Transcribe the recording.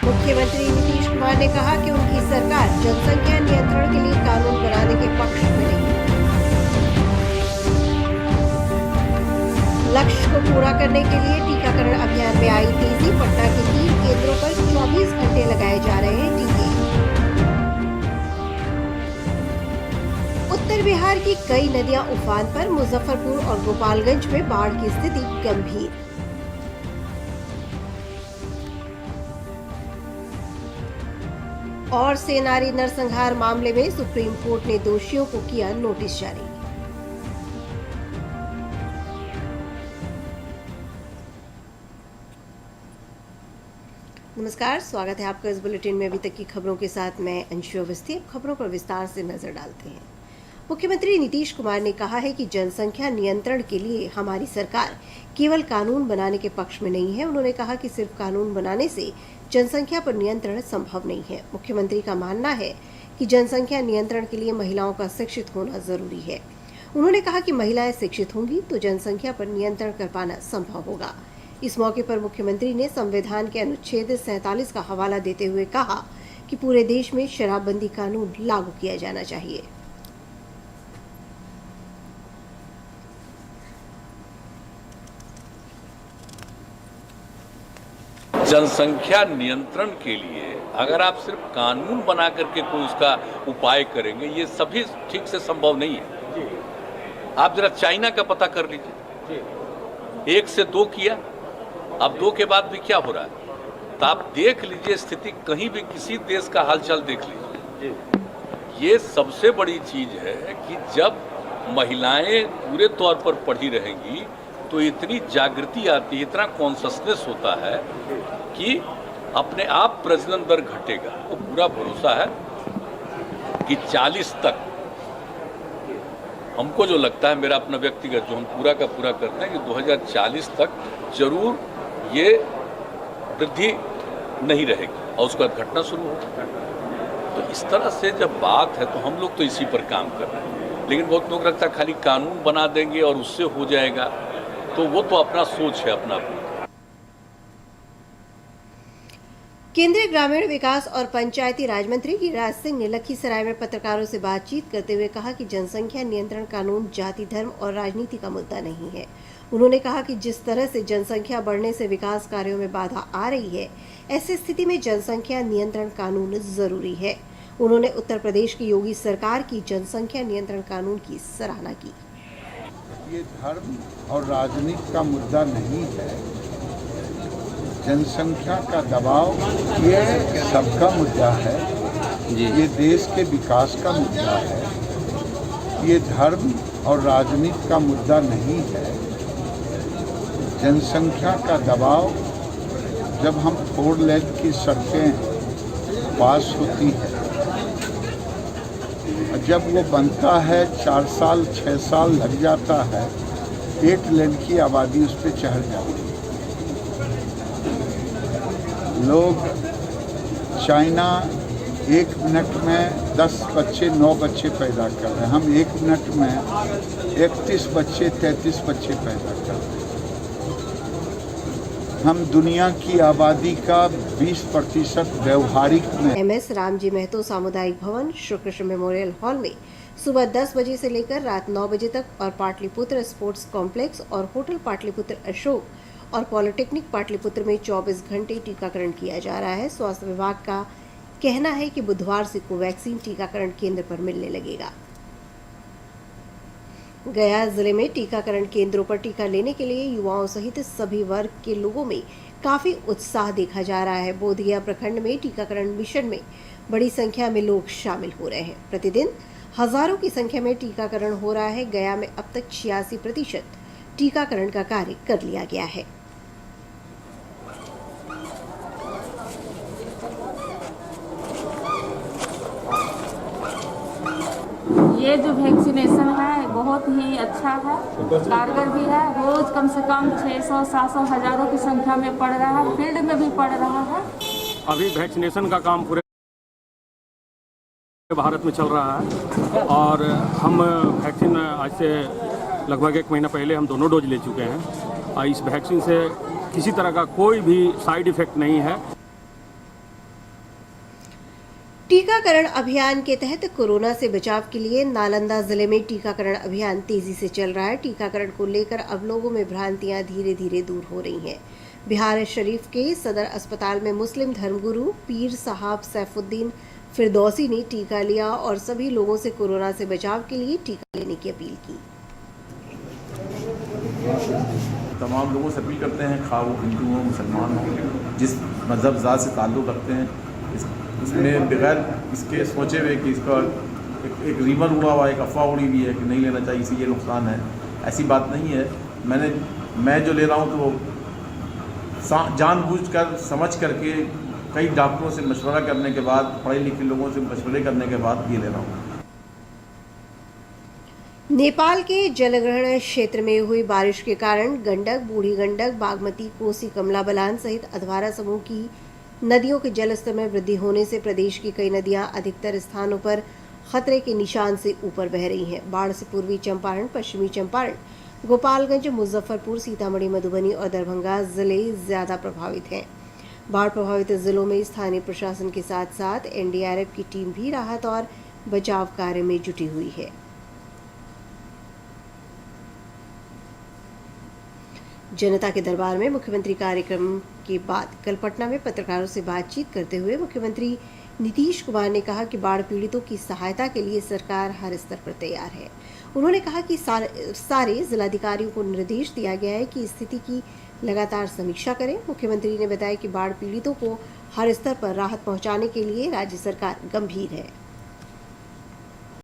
मुख्यमंत्री नीतीश कुमार ने कहा कि उनकी सरकार जनसंख्या नियंत्रण के लिए कानून बनाने के पक्ष में नहीं है। लक्ष्य को पूरा करने के लिए टीकाकरण अभियान में आई तेजी। पटना के 3 केंद्रों पर 24 घंटे लगाए जा रहे हैं टीके। उत्तर बिहार की कई नदियां उफान पर। मुजफ्फरपुर और गोपालगंज में बाढ़ की स्थिति गंभीर। और सेनारी नरसंहार मामले में सुप्रीम कोर्ट ने दोषियों को किया नोटिस जारी। नमस्कार, स्वागत है आपका इस बुलेटिन में। अभी तक की खबरों के साथ मैं अंशु अवस्थी। अब खबरों पर विस्तार से नजर डालते हैं। मुख्यमंत्री नीतीश कुमार ने कहा है कि जनसंख्या नियंत्रण के लिए हमारी सरकार केवल कानून बनाने के पक्ष में नहीं है। उन्होंने कहा कि सिर्फ कानून बनाने से जनसंख्या पर नियंत्रण संभव नहीं है। मुख्यमंत्री का मानना है कि जनसंख्या नियंत्रण के लिए महिलाओं का शिक्षित होना जरूरी है। उन्होंने कहा कि महिलाएं शिक्षित होंगी तो जनसंख्या पर नियंत्रण कर पाना संभव होगा। इस मौके पर मुख्यमंत्री ने संविधान के अनुच्छेद 47 का हवाला देते हुए कहा कि पूरे देश में शराबबंदी कानून लागू किया जाना चाहिए। जनसंख्या नियंत्रण के लिए अगर आप सिर्फ कानून बना करके कोई उसका उपाय करेंगे, ये सभी ठीक से संभव नहीं है। आप जरा चाइना का पता कर लीजिए, 1 से 2 किया, अब 2 के बाद भी क्या हो रहा है। तो आप देख लीजिए स्थिति, कहीं भी किसी देश का हालचाल देख लीजिए। ये सबसे बड़ी चीज है कि जब महिलाएं पूरे तौर पर पढ़ी रहेंगी तो इतनी जागृति आती है, इतना कॉन्शसनेस होता है कि अपने आप प्रजनन दर घटेगा। तो पूरा भरोसा है कि 40 तक, हमको जो लगता है, मेरा अपना व्यक्तिगत जो हम पूरा का पूरा करते हैं कि 2040 तक जरूर ये वृद्धि नहीं रहेगी और उसके बाद घटना शुरू होगी। तो इस तरह से जब बात है तो हम लोग तो इसी पर काम कर रहे हैं। लेकिन बहुत लोग लगता है खाली कानून बना देंगे और उससे हो जाएगा, तो वो तो अपना सोच है अपना। केंद्रीय ग्रामीण विकास और पंचायती राज मंत्री गिरिराज सिंह ने लखीसराय में पत्रकारों से बातचीत करते हुए कहा कि जनसंख्या नियंत्रण कानून जाति, धर्म और राजनीति का मुद्दा नहीं है। उन्होंने कहा कि जिस तरह से जनसंख्या बढ़ने से विकास कार्यों में बाधा आ रही है, ऐसी स्थिति में जनसंख्या नियंत्रण कानून जरूरी है। उन्होंने उत्तर प्रदेश की योगी सरकार की जनसंख्या नियंत्रण कानून की सराहना की। ये धर्म और राजनीति का मुद्दा नहीं है, जनसंख्या का दबाव ये सबका मुद्दा है। ये देश के विकास का मुद्दा है। ये धर्म और राजनीति का मुद्दा नहीं है। जनसंख्या का दबाव, जब हम 4 लेन की सड़कें पास होती है, जब वो बनता है 4 साल 6 साल लग जाता है, 1 लेन की आबादी उस पर चढ़ जाती है। लोग चाइना 1 मिनट में 10 बच्चे 9 बच्चे पैदा कर रहे हैं, हम 1 मिनट में 31 बच्चे 33 बच्चे पैदा कर रहे हैं। हम दुनिया की आबादी का 20% व्यवहारिक में। MS रामजी महतो सामुदायिक भवन, श्री कृष्ण मेमोरियल हॉल में सुबह 10 बजे से लेकर रात 9 बजे तक और पाटलिपुत्र स्पोर्ट्स कॉम्प्लेक्स और होटल पाटलिपुत्र अशोक और पॉलिटेक्निक पाटलिपुत्र में 24 घंटे टीकाकरण किया जा रहा है। स्वास्थ्य विभाग का कहना है कि बुधवार से कोवैक्सीन टीकाकरण केंद्र पर मिलने लगेगा। गया जिले में टीकाकरण केंद्रों पर टीका लेने के लिए युवाओं सहित सभी वर्ग के लोगों में काफी उत्साह देखा जा रहा है। बोधगया प्रखंड में टीकाकरण मिशन में बड़ी संख्या में लोग शामिल हो रहे हैं। प्रतिदिन हजारों की संख्या में टीकाकरण हो रहा है। गया में अब तक 86% टीकाकरण का कार्य कर लिया गया है। ये जो वैक्सीनेशन है बहुत ही अच्छा है, कारगर भी है। रोज कम से कम 600, 700, हजारों की संख्या में पड़ रहा है, फील्ड में भी पड़ रहा है। अभी वैक्सीनेशन का काम पूरे भारत में चल रहा है और हम वैक्सीन आज से लगभग 1 महीना पहले हम दोनों डोज ले चुके हैं और इस वैक्सीन से किसी तरह का कोई भी साइड इफेक्ट नहीं है। टीकाकरण अभियान के तहत कोरोना से बचाव के लिए नालंदा जिले में टीकाकरण अभियान तेजी से चल रहा है। टीकाकरण को लेकर अब लोगों में भ्रांतियां धीरे धीरे दूर हो रही हैं। बिहार शरीफ के सदर अस्पताल में मुस्लिम धर्मगुरु पीर साहब सैफुद्दीन फिरदौसी ने टीका लिया और सभी लोगों से कोरोना से बचाव के लिए टीका लेने की अपील की। तमाम लोगों से अपील करते हैं, खा वो हिंदू हो मुसलमान हो, जिस मज़हब ज़ात से ताल्लुक़ रखते हैं, इसमें बगैर इसके सोचे हुए कि इसका एक रीमर हुआ एक अफवाह उड़ी हुई है कि नहीं लेना चाहिए, इससे ये नुकसान है, ऐसी बात नहीं है। मैं जो ले रहा हूँ तो वो जानबूझकर समझ करके कई डॉक्टरों से मशवरा करने के बाद, पढ़े लिखे लोगों से मशवरे करने के बाद ये ले रहा हूँ। नेपाल के जलग्रहण क्षेत्र में हुई बारिश के कारण गंडक, बूढ़ी गंडक, बागमती, कोसी, कमला बलान सहित अधवारा समूह की नदियों के जलस्तर में वृद्धि होने से प्रदेश की कई नदियां अधिकतर स्थानों पर खतरे के निशान से ऊपर बह रही हैं। बाढ़ से पूर्वी चंपारण, पश्चिमी चंपारण, गोपालगंज, मुजफ्फरपुर, सीतामढ़ी, मधुबनी और दरभंगा जिले ज्यादा प्रभावित हैं। बाढ़ प्रभावित जिलों में स्थानीय प्रशासन के साथ साथ एनडीआरएफ की टीम भी राहत और बचाव कार्य में जुटी हुई है। जनता के दरबार में मुख्यमंत्री कार्यक्रम के बाद कल पटना में पत्रकारों से बातचीत करते हुए मुख्यमंत्री नीतीश कुमार ने कहा कि बाढ़ पीड़ितों की सहायता के लिए सरकार हर स्तर पर तैयार है। उन्होंने कहा कि सारे जिलाधिकारियों को निर्देश दिया गया है कि स्थिति की लगातार समीक्षा करें। मुख्यमंत्री ने बताया कि बाढ़ पीड़ितों को हर स्तर पर राहत पहुंचाने के लिए राज्य सरकार गंभीर है।